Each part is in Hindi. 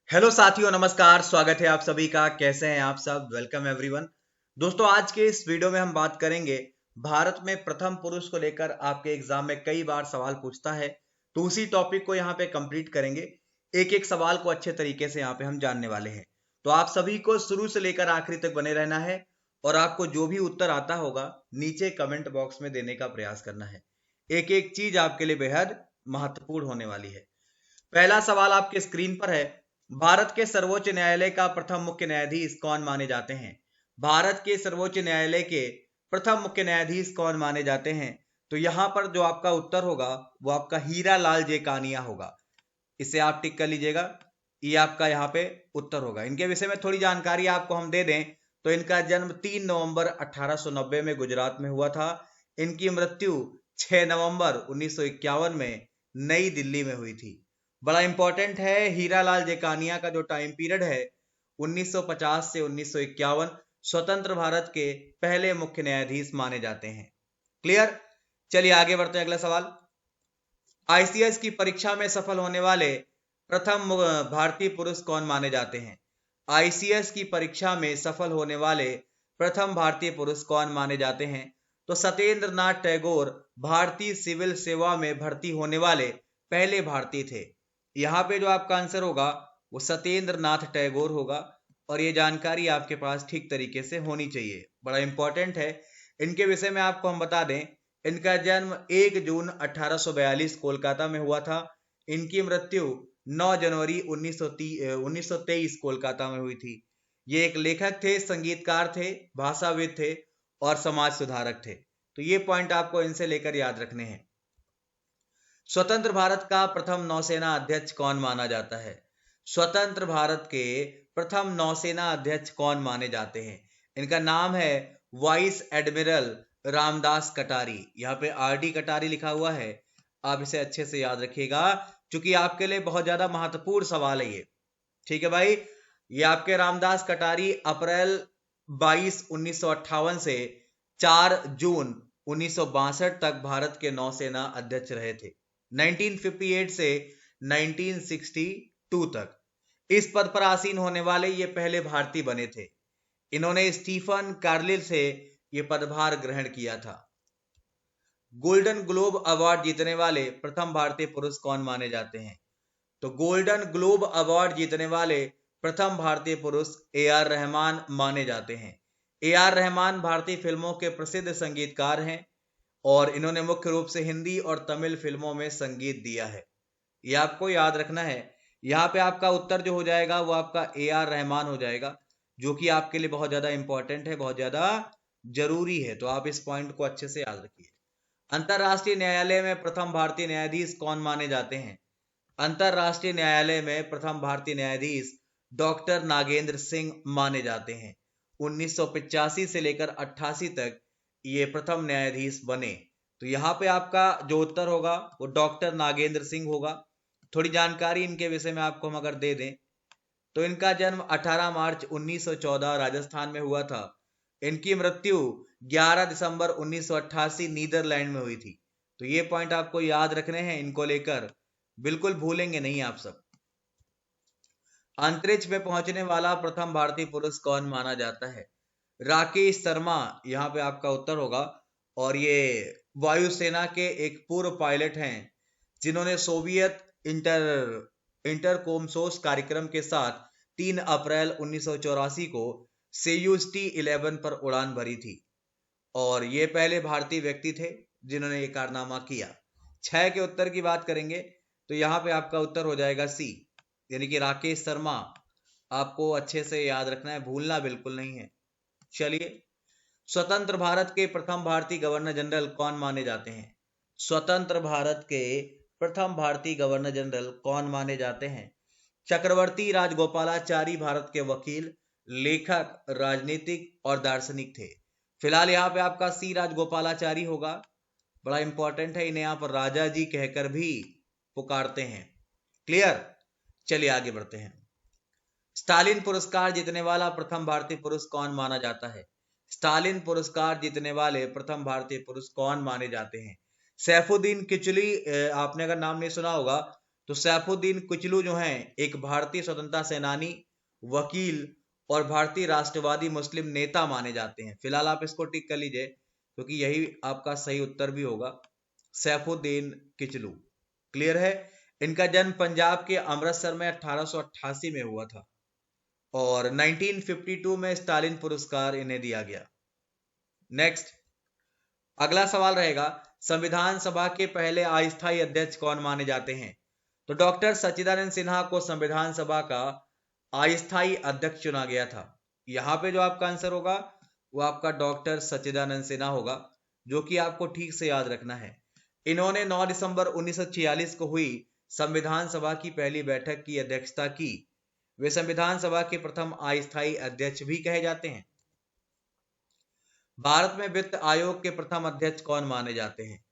हेलो साथियों, नमस्कार। स्वागत है आप सभी का। कैसे हैं आप सब? Welcome everyone. दोस्तों, आज के इस वीडियो में हम बात करेंगे भारत में प्रथम पुरुष को लेकर। आपके एग्जाम में कई बार सवाल पूछता है, तो उसी टॉपिक को यहाँ पे कंप्लीट करेंगे। एक एक सवाल को अच्छे तरीके से यहाँ पे हम जानने वाले हैं। तो आप सभी को शुरू से लेकर आखिरी तक बने रहना है और आपको जो भी उत्तर आता होगा नीचे कमेंट बॉक्स में देने का प्रयास करना है। एक एक चीज आपके लिए बेहद महत्वपूर्ण होने वाली है। पहला सवाल आपके स्क्रीन पर है। भारत के सर्वोच्च न्यायालय का प्रथम मुख्य न्यायाधीश कौन माने जाते हैं? भारत के सर्वोच्च न्यायालय के प्रथम मुख्य न्यायाधीश कौन माने जाते हैं? तो यहां पर जो आपका उत्तर होगा वो आपका हीरा लाल जेकानिया होगा। इसे आप टिक कर लीजिएगा। ये आपका यहाँ पे उत्तर होगा। इनके विषय में थोड़ी जानकारी आपको हम दे दें तो इनका जन्म 3 नवंबर 1890 में गुजरात में हुआ था। इनकी मृत्यु 6 नवंबर 1951 में नई दिल्ली में हुई थी। बड़ा इंपॉर्टेंट है, हीरा लाल जेकानिया का जो टाइम पीरियड है 1950 से 1951 स्वतंत्र भारत के पहले मुख्य न्यायाधीश माने जाते हैं। क्लियर? चलिए आगे बढ़ते हैं। अगला सवाल, आईसीएस की परीक्षा में सफल होने वाले प्रथम भारतीय पुरुष कौन माने जाते हैं? आईसीएस की परीक्षा में सफल होने वाले प्रथम भारतीय पुरुष कौन माने जाते हैं? तो सत्येंद्र नाथ टैगोर भारतीय सिविल सेवा में भर्ती होने वाले पहले भारतीय थे। यहाँ पे जो आपका आंसर होगा वो सत्येंद्र नाथ टैगोर होगा। और ये जानकारी आपके पास ठीक तरीके से होनी चाहिए, बड़ा इंपॉर्टेंट है। इनके विषय में आपको हम बता दें, इनका जन्म 1 जून 1842 कोलकाता में हुआ था। इनकी मृत्यु 9 जनवरी 1923 कोलकाता में हुई थी। ये एक लेखक थे, संगीतकार थे, भाषाविद थे और समाज सुधारक थे। तो ये पॉइंट आपको इनसे लेकर याद रखने हैं। स्वतंत्र भारत का प्रथम नौसेना अध्यक्ष कौन माना जाता है? स्वतंत्र भारत के प्रथम नौसेना अध्यक्ष कौन माने जाते हैं? इनका नाम है वाइस एडमिरल रामदास कटारी। यहाँ पे आरडी कटारी लिखा हुआ है, आप इसे अच्छे से याद रखिएगा क्योंकि आपके लिए बहुत ज्यादा महत्वपूर्ण सवाल है ये। ठीक है भाई, ये आपके रामदास कटारी अप्रैल 22 1958 से 4 जून 1962 तक भारत के नौसेना अध्यक्ष रहे थे। 1958 से 1962 तक इस पद पर आसीन होने वाले ये पहले भारतीय बने थे। इन्होंने स्टीफन कार्लिल से ये पदभार ग्रहण किया था। गोल्डन ग्लोब अवार्ड जीतने वाले प्रथम भारतीय पुरुष कौन माने जाते हैं? तो गोल्डन ग्लोब अवार्ड जीतने वाले प्रथम भारतीय पुरुष ए आर रहमान माने जाते हैं। ए आर रहमान भारतीय फिल्मों के प्रसिद्ध संगीतकार हैं और इन्होंने मुख्य रूप से हिंदी और तमिल फिल्मों में संगीत दिया है। ये आपको याद रखना है। यहाँ पे आपका उत्तर जो हो जाएगा वो आपका ए आर रहमान हो जाएगा, जो कि आपके लिए बहुत ज्यादा इंपॉर्टेंट है, बहुत ज्यादा जरूरी है। तो आप इस पॉइंट को अच्छे से याद रखिए। अंतरराष्ट्रीय न्यायालय में प्रथम भारतीय न्यायाधीश कौन माने जाते हैं? अंतरराष्ट्रीय न्यायालय में प्रथम भारतीय न्यायाधीश डॉक्टर नागेंद्र सिंह माने जाते हैं। 1985 से लेकर 88 तक ये प्रथम न्यायाधीश बने। तो यहाँ पे आपका जो उत्तर होगा वो डॉक्टर नागेंद्र सिंह होगा। थोड़ी जानकारी इनके विषय में आपको हम अगर दे दें तो इनका जन्म 18 मार्च 1914 राजस्थान में हुआ था। इनकी मृत्यु 11 दिसंबर 1988 नीदरलैंड में हुई थी। तो ये पॉइंट आपको याद रखने हैं, इनको लेकर बिल्कुल भूलेंगे नहीं आप सब। अंतरिक्ष में पहुंचने वाला प्रथम भारतीय पुरुष कौन माना जाता है? राकेश शर्मा यहाँ पे आपका उत्तर होगा। और ये वायुसेना के एक पूर्व पायलट हैं जिन्होंने सोवियत इंटरकोमसोस कार्यक्रम के साथ 3 अप्रैल 1984 को सेयूज T-11 पर उड़ान भरी थी और ये पहले भारतीय व्यक्ति थे जिन्होंने ये कारनामा किया। 6 के उत्तर की बात करेंगे तो यहाँ पे आपका उत्तर हो जाएगा सी, यानी कि राकेश शर्मा। आपको अच्छे से याद रखना है, भूलना बिल्कुल नहीं है। चलिए, स्वतंत्र भारत के प्रथम भारतीय गवर्नर जनरल कौन माने जाते हैं? स्वतंत्र भारत के प्रथम भारतीय गवर्नर जनरल कौन माने जाते हैं? चक्रवर्ती राजगोपालाचारी भारत के वकील, लेखक, राजनीतिक और दार्शनिक थे। फिलहाल यहाँ पे आपका सी राजगोपालाचारी होगा। बड़ा इंपॉर्टेंट है, इन्हें यहाँ पर राजा जी कहकर भी पुकारते हैं। क्लियर? चलिए आगे बढ़ते हैं। स्टालिन पुरस्कार जीतने वाला प्रथम भारतीय पुरुष कौन माना जाता है? स्टालिन पुरस्कार जीतने वाले प्रथम भारतीय पुरुष कौन माने जाते हैं? सैफुद्दीन किचली। आपने अगर नाम नहीं सुना होगा तो सैफुद्दीन किचलू जो हैं एक भारतीय स्वतंत्रता सेनानी, वकील और भारतीय राष्ट्रवादी मुस्लिम नेता माने जाते हैं। फिलहाल आप इसको टिक कर लीजिए क्योंकि यही आपका सही उत्तर भी होगा, सैफुद्दीन किचलू। क्लियर है। इनका जन्म पंजाब के अमृतसर में 1888 में हुआ था और 1952 में स्टालिन पुरस्कार इन्हें दिया गया। नेक्स्ट, अगला सवाल रहेगा, संविधान सभा के पहले अस्थायी अध्यक्ष कौन माने जाते हैं? तो डॉक्टर सच्चिदानंद सिन्हा को संविधान सभा का अस्थायी अध्यक्ष चुना गया था। यहां पे जो आपका आंसर होगा वो आपका डॉक्टर सच्चिदानंद सिन्हा होगा, जो कि आपको ठीक से याद रखना है। इन्होंने 9 दिसंबर 1946 को हुई संविधान सभा की पहली बैठक की अध्यक्षता की। वे संविधान सभा के प्रथम अस्थायी अध्यक्ष भी कहे जाते हैं। भारत में वित्त आयोग के प्रथम अध्यक्ष कौन माने जाते हैं?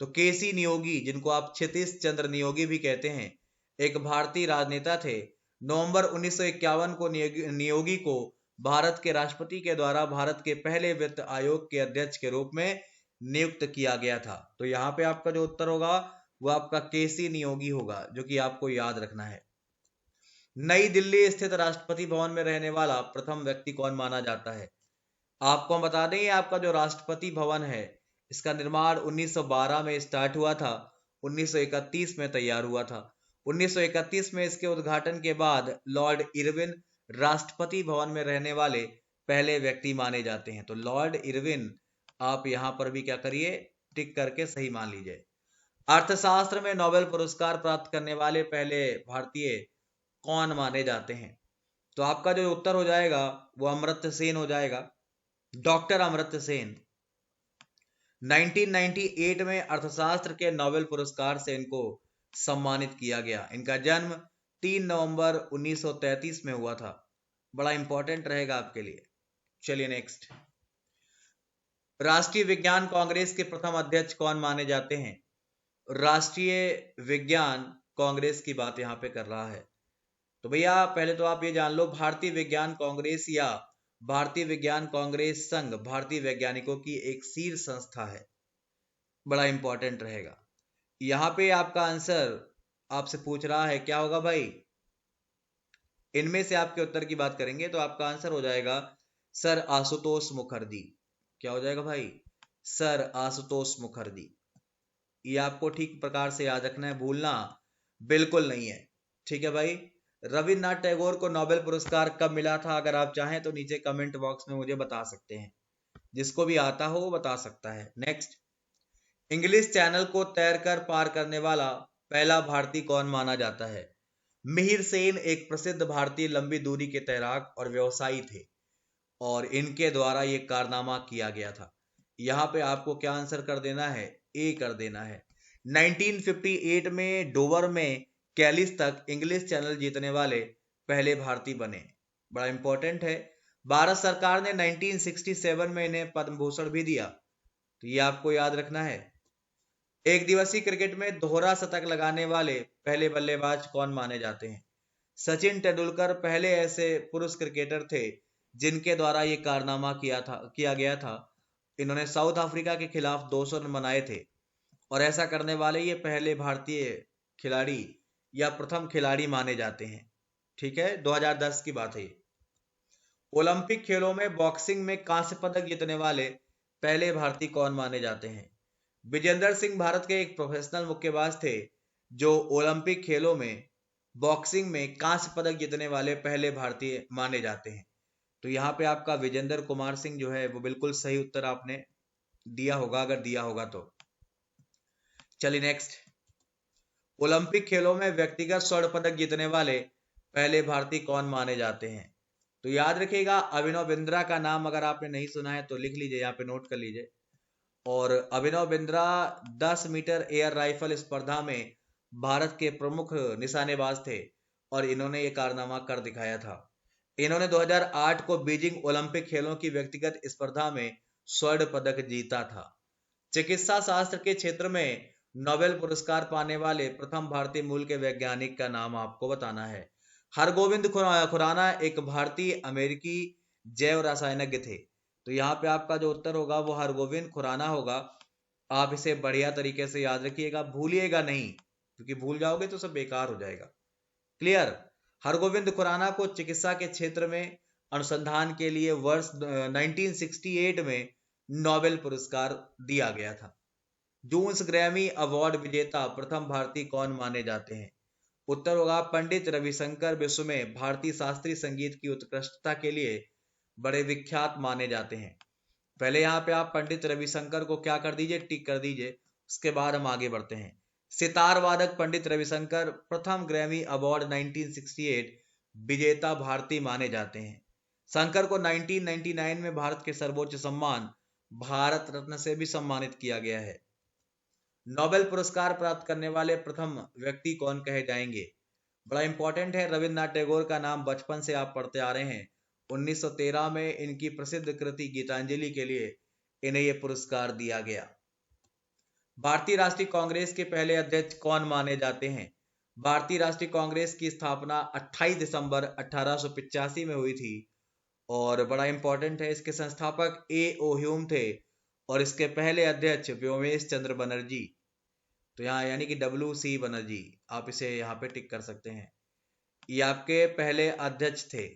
तो केसी नियोगी, जिनको आप क्षितिज चंद्र नियोगी भी कहते हैं, एक भारतीय राजनेता थे। नवंबर 1951 को नियोगी को भारत के राष्ट्रपति के द्वारा भारत के पहले वित्त आयोग के अध्यक्ष के रूप में नियुक्त किया गया था। तो यहाँ पे आपका जो उत्तर होगा वो आपका केसी नियोगी होगा, जो कि आपको याद रखना है। नई दिल्ली स्थित राष्ट्रपति भवन में रहने वाला प्रथम व्यक्ति कौन माना जाता है? आपको हम बता दें, आपका जो राष्ट्रपति भवन है इसका निर्माण 1912 में स्टार्ट हुआ था, 1931 में तैयार हुआ था। 1931 में इसके उद्घाटन के बाद लॉर्ड इरविन राष्ट्रपति भवन में रहने वाले पहले व्यक्ति माने जाते हैं। तो लॉर्ड इरविन आप यहां पर भी क्या करिए, टिक करके सही मान लीजिए। अर्थशास्त्र में नोबेल पुरस्कार प्राप्त करने वाले पहले भारतीय कौन माने जाते हैं? तो आपका जो उत्तर हो जाएगा वो अमर्त्य सेन हो जाएगा, डॉक्टर अमर्त्य सेन। 1998 में अर्थशास्त्र के नोबेल पुरस्कार से इनको सम्मानित किया गया। इनका जन्म 3 नवंबर 1933 में हुआ था। बड़ा इंपॉर्टेंट रहेगा आपके लिए। चलिए नेक्स्ट, राष्ट्रीय विज्ञान कांग्रेस के प्रथम अध्यक्ष कौन माने जाते हैं? राष्ट्रीय विज्ञान कांग्रेस की बात यहां पे कर रहा है। तो भैया पहले तो आप ये जान लो, भारतीय विज्ञान कांग्रेस या भारतीय विज्ञान कांग्रेस संघ भारतीय वैज्ञानिकों की एक शीर्ष संस्था है। बड़ा इंपॉर्टेंट रहेगा। यहां पे आपका आंसर आपसे पूछ रहा है क्या होगा भाई? इनमें से आपके उत्तर की बात करेंगे तो आपका आंसर हो जाएगा सर आशुतोष मुखर्जी। क्या हो जाएगा भाई? सर आशुतोष मुखर्जी। ये आपको ठीक प्रकार से याद रखना है, भूलना बिल्कुल नहीं है। ठीक है भाई। रविन्द्रनाथ टैगोर को नोबेल पुरस्कार कब मिला था? अगर आप चाहें तो नीचे कमेंट बॉक्स में मुझे बता सकते हैं, जिसको भी आता हो वो बता सकता है। नेक्स्ट, इंग्लिश चैनल को तैरकर पार करने वाला पहला भारतीय कौन माना जाता है? मिहिर सेन एक प्रसिद्ध भारतीय लंबी दूरी के तैराक और व्यवसायी थे और इनके द्वारा ये कारनामा किया गया था। यहाँ पे आपको क्या आंसर कर देना है? ए कर देना है। 1958 में डोवर में कैलिस तक इंग्लिश चैनल जीतने वाले पहले भारतीय बने। बड़ा इंपॉर्टेंट है। भारत सरकार ने 1967 में इन्हें पद्म भूषण भी दिया, तो ये आपको याद रखना है। एक दिवसीय क्रिकेट में दोहरा शतक लगाने वाले पहले बल्लेबाज कौन माने जाते हैं? सचिन तेंदुलकर पहले ऐसे पुरुष क्रिकेटर थे जिनके द्वारा ये कारनामा किया गया था। इन्होंने साउथ अफ्रीका के खिलाफ 200 रन बनाए थे और ऐसा करने वाले ये पहले भारतीय खिलाड़ी या प्रथम खिलाड़ी माने जाते हैं। ठीक है, 2010 की बात है। ओलंपिक खेलों में बॉक्सिंग में कांस्य पदक जीतने वाले पहले भारतीय कौन माने जाते हैं? विजेंदर सिंह भारत के एक प्रोफेशनल मुक्केबाज थे जो ओलंपिक खेलों में बॉक्सिंग में कांस्य पदक जीतने वाले पहले भारतीय माने जाते हैं। तो यहाँ पे आपका विजेंदर कुमार सिंह जो है वो बिल्कुल सही उत्तर आपने दिया होगा, अगर दिया होगा तो। चलिए नेक्स्ट, ओलंपिक खेलों में व्यक्तिगत स्वर्ण पदक जीतने वाले पहले भारतीय कौन माने जाते हैं? तो याद रखिएगा, अभिनव बिंद्रा का नाम अगर आपने नहीं सुना है तो लिख लीजिए, यहाँ पे नोट कर लीजिए। और Abhinav Bindra 10 metre air rifle स्पर्धा में भारत के प्रमुख निशानेबाज थे और इन्होंने ये कारनामा कर दिखाया था। इन्होंने 2008 को बीजिंग ओलंपिक खेलों की व्यक्तिगत स्पर्धा में स्वर्ण पदक जीता था। चिकित्सा शास्त्र के क्षेत्र में नोबेल पुरस्कार पाने वाले प्रथम भारतीय मूल के वैज्ञानिक का नाम आपको बताना है। हरगोविंद खुराना एक भारतीय अमेरिकी जैव रसायनज्ञ थे। तो यहाँ पे आपका जो उत्तर होगा वो हरगोविंद खुराना होगा। आप इसे बढ़िया तरीके से याद रखिएगा, भूलिएगा नहीं। क्योंकि भूल जाओगे तो सब बेकार हो जाएगा। क्लियर। हरगोविंद खुराना को चिकित्सा के क्षेत्र में अनुसंधान के लिए वर्ष 1968 में नोबेल पुरस्कार दिया गया था। जून्स ग्रैमी अवार्ड विजेता प्रथम भारतीय कौन माने जाते हैं? उत्तर होगा पंडित रविशंकर विश्व में भारतीय शास्त्रीय संगीत की उत्कृष्टता के लिए बड़े विख्यात माने जाते हैं। पहले यहाँ पे आप पंडित रविशंकर को क्या कर दीजिए, टिक कर दीजिए। उसके बाद हम आगे बढ़ते हैं। सितार वादक पंडित रविशंकर प्रथम ग्रैमी अवार्ड 1968 विजेता भारतीय माने जाते हैं। शंकर को 1999 में भारत के सर्वोच्च सम्मान भारत रत्न से भी सम्मानित किया गया है। नोबेल पुरस्कार प्राप्त करने वाले प्रथम व्यक्ति कौन कहे जाएंगे? बड़ा इंपॉर्टेंट है। रविन्द्रनाथ टैगोर का नाम बचपन से आप पढ़ते आ रहे हैं। 1913 में इनकी प्रसिद्ध कृति गीतांजलि के लिए इन्हें यह पुरस्कार दिया गया। भारतीय राष्ट्रीय कांग्रेस के पहले अध्यक्ष कौन माने जाते हैं? भारतीय राष्ट्रीय कांग्रेस की स्थापना 28 दिसंबर 1885 में हुई थी और बड़ा इंपॉर्टेंट है, इसके संस्थापक A.O. ह्यूम थे और इसके पहले अध्यक्ष व्योमेश चंद्र बनर्जी। तो यहाँ यानी कि W.C. बनर्जी, आप इसे यहाँ पे टिक कर सकते हैं। ये आपके पहले अध्यक्ष थे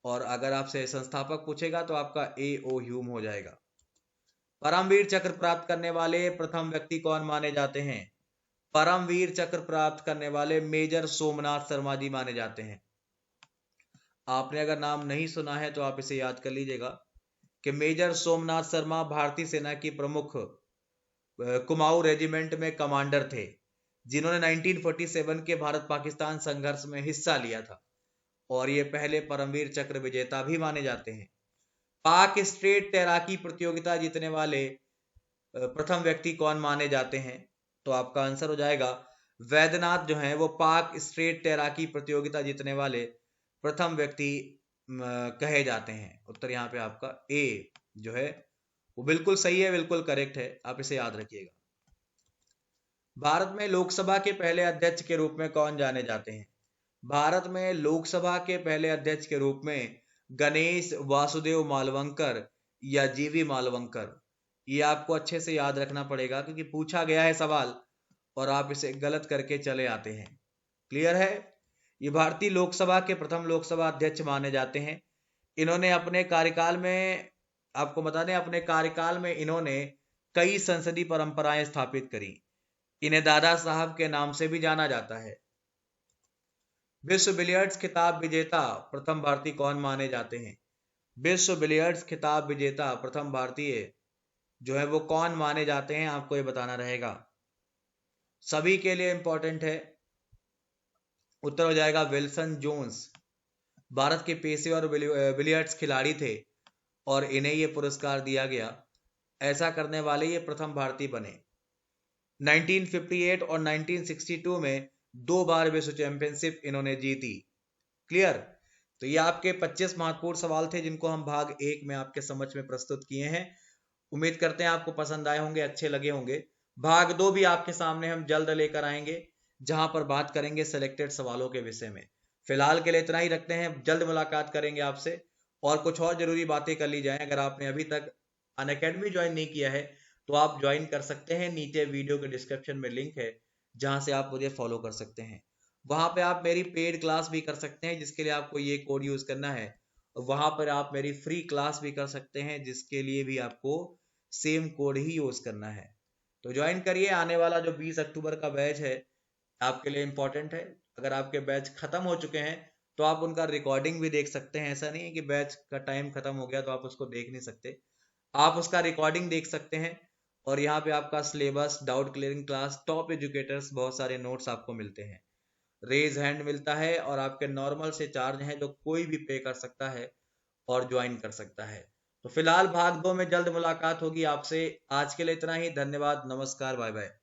और अगर आपसे संस्थापक पूछेगा तो आपका A.O. ह्यूम हो जाएगा। परमवीर चक्र प्राप्त करने वाले प्रथम व्यक्ति कौन माने जाते हैं? परमवीर चक्र प्राप्त करने वाले मेजर सोमनाथ शर्मा जी माने जाते हैं। आपने अगर नाम नहीं सुना है तो आप इसे याद कर लीजिएगा कि मेजर सोमनाथ शर्मा भारतीय सेना की प्रमुख कुमाऊं रेजिमेंट में कमांडर थे, जिन्होंने 1947 के भारत पाकिस्तान संघर्ष में हिस्सा लिया था और ये पहले परमवीर चक्र विजेता भी माने जाते हैं। पाक स्ट्रेट तैराकी प्रतियोगिता जीतने वाले प्रथम व्यक्ति कौन माने जाते हैं? तो आपका आंसर हो जाएगा वैद्यनाथ जो है वो पाक स्ट्रेट तैराकी प्रतियोगिता जीतने वाले प्रथम व्यक्ति कहे जाते हैं। उत्तर यहाँ पे आपका ए जो है वो बिल्कुल सही है, बिल्कुल करेक्ट है, आप इसे याद रखिएगा। भारत में लोकसभा के पहले अध्यक्ष के रूप में कौन जाने जाते हैं? भारत में लोकसभा के पहले अध्यक्ष के रूप में गणेश वासुदेव मालवंकर या जीवी मालवंकर, ये आपको अच्छे से याद रखना पड़ेगा क्योंकि पूछा गया है सवाल और आप इसे गलत करके चले आते हैं। क्लियर है? ये भारतीय लोकसभा के प्रथम लोकसभा अध्यक्ष माने जाते हैं। इन्होंने अपने कार्यकाल में, आपको बता दें, अपने कार्यकाल में इन्होंने कई संसदीय परंपराएं स्थापित करी। इन्हें दादा साहब के नाम से भी जाना जाता है। विश्व बिलियर्ड्स खिताब विजेता प्रथम भारतीय कौन माने जाते हैं? विश्व बिलियर्ड्स खिताब विजेता प्रथम भारतीय जो है वो कौन माने जाते हैं, आपको ये बताना रहेगा। सभी के लिए इंपॉर्टेंट है। उत्तर हो जाएगा विल्सन जोन्स। भारत के पेशेवर बिलियर्ड्स खिलाड़ी थे और इन्हें ये पुरस्कार दिया गया। ऐसा करने वाले ये प्रथम भारतीय बने। 1958 और 1962 में 2 बार विश्व चैंपियनशिप इन्होंने जीती। क्लियर? तो ये आपके 25 महत्वपूर्ण सवाल थे जिनको हम भाग 1 में आपके समझ में प्रस्तुत किए हैं। उम्मीद करते हैं आपको पसंद आए होंगे, अच्छे लगे होंगे। भाग 2 भी आपके सामने हम जल्द लेकर आएंगे जहां पर बात करेंगे सिलेक्टेड सवालों के विषय में। फिलहाल के लिए इतना ही रखते हैं, जल्द मुलाकात करेंगे आपसे और कुछ और जरूरी बातें कर ली जाएं। अगर आपने अभी तक अनअकैडमी ज्वाइन नहीं किया है तो आप ज्वाइन कर सकते हैं। नीचे वीडियो के डिस्क्रिप्शन में लिंक है जहां से आप मुझे फॉलो कर सकते हैं। वहां पे आप मेरी पेड क्लास भी कर सकते हैं जिसके लिए आपको ये कोड यूज करना है। वहां पर आप मेरी फ्री क्लास भी कर सकते हैं जिसके लिए भी आपको सेम कोड ही यूज करना है। तो ज्वाइन करिए। आने वाला जो 20 अक्टूबर का बैच है आपके लिए इंपॉर्टेंट है। अगर आपके बैच खत्म हो चुके हैं तो आप उनका रिकॉर्डिंग भी देख सकते हैं। ऐसा नहीं है कि बैच का टाइम खत्म हो गया तो आप उसको देख नहीं सकते, आप उसका रिकॉर्डिंग देख सकते हैं। और यहाँ पे आपका syllabus, doubt clearing class, top educators, बहुत सारे नोट्स आपको मिलते हैं। रेज हैंड मिलता है और आपके नॉर्मल से चार्ज हैं जो कोई भी पे कर सकता है और ज्वाइन कर सकता है। तो फिलहाल भाग 2 में जल्द मुलाकात होगी आपसे। आज के लिए इतना ही। धन्यवाद, नमस्कार, बाय बाय।